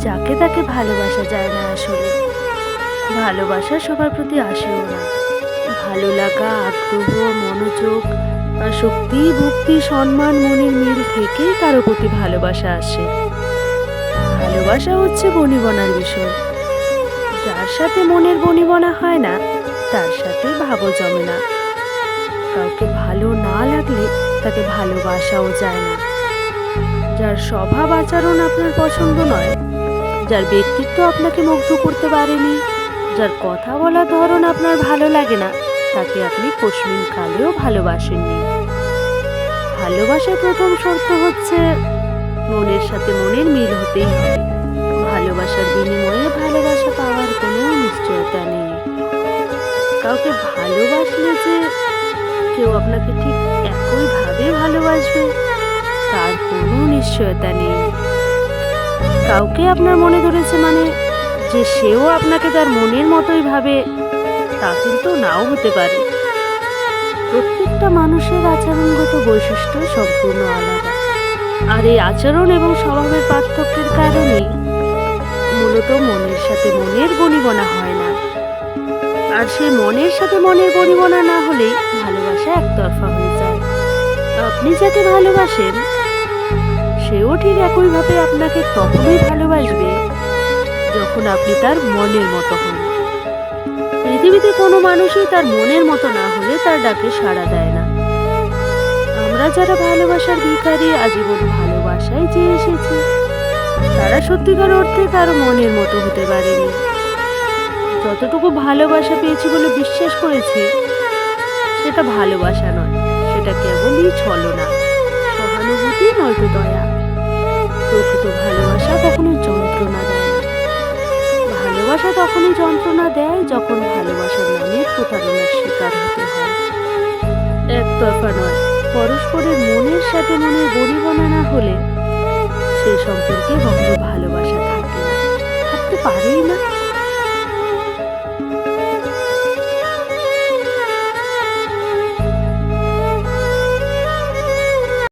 যাকে তাকে ভালোবাসা যায় না আসলে। ভালোবাসা সবার প্রতি আসেও না। ভালো লাগা, আগ্রহ, মনোযোগ, শক্তি, ভক্তি, সম্মান, মনের মিল থেকেই কারো প্রতি ভালোবাসা আসে। ভালোবাসা হচ্ছে বনিবনার বিষয়। যার সাথে মনের বনিবনা হয় না, তার সাথে ভাবও জমে না। কাউকে ভালো না লাগলে তাকে ভালোবাসাও যায় না। যার স্বভাব আচরণ আপনার পছন্দ নয়, যার ব্যক্তিত্ব আপনাকে মুগ্ধ করতে পারেনি, যার কথা বলার ধরন আপনার ভালো লাগে না, তাকে আপনি কশমিন কালেও ভালোবাসেননি। ভালোবাসার প্রথম শর্ত হচ্ছে মনের সাথে মনের মিল হতেই হবে। ভালোবাসার বিনিময়ে ভালোবাসা পাওয়ার কোনো নিশ্চয়তা নেই। কাউকে ভালোবাসলে যে কেউ আপনাকে ঠিক একইভাবে ভালোবাসবে তার কোনো নিশ্চয়তা নেই। কাউকে আপনার মনে ধরেছে মানে যে সেও আপনাকে তার মনের মতোই ভাবে, তা কিন্তু নাও হতে পারে। প্রত্যেকটা মানুষের আচরণগত বৈশিষ্ট্য সম্পূর্ণ আলাদা, আর এই আচরণ এবং স্বভাবের পার্থক্যের কারণেই মূলত মনের সাথে মনের বনিবনা হয় না। আর সেই মনের সাথে মনের বনিবনা না হলেই ভালোবাসা একতরফা হয়ে যায়। আপনি যাকে ভালোবাসেন সেও ঠিক একইভাবে আপনাকে তখনই ভালোবাসবে যখন আপনি তার মনের মতো হন। পৃথিবীতে কোনো মানুষই তার মনের মতো না হলে তার ডাকে সাড়া দেয় না। আমরা যারা ভালোবাসার ভিখারি, আজীবন ভালোবাসায় চেয়ে এসেছি, তারা সত্যিকার অর্থে তার মনের মতো হতে পারেনি। যতটুকু ভালোবাসা পেয়েছি বলে বিশ্বাস করেছি, সেটা ভালোবাসা নয়, সেটা কেবলই ছলনা, সহানুভূতি নয়তো দয়া। প্রকৃত ভালোবাসা কখনো যন্ত্রণা দেয় না। ভালোবাসা তখনই যন্ত্রণা দেয় যখন ভালোবাসার নামে প্রতারণার শিকার হতে হয়। একতরফা নয়, পরস্পরের মনের সাথে মনের বনিবনা না হলে সেই সম্পর্কে কখনো ভালোবাসা থাকে না, থাকতে পারেই না।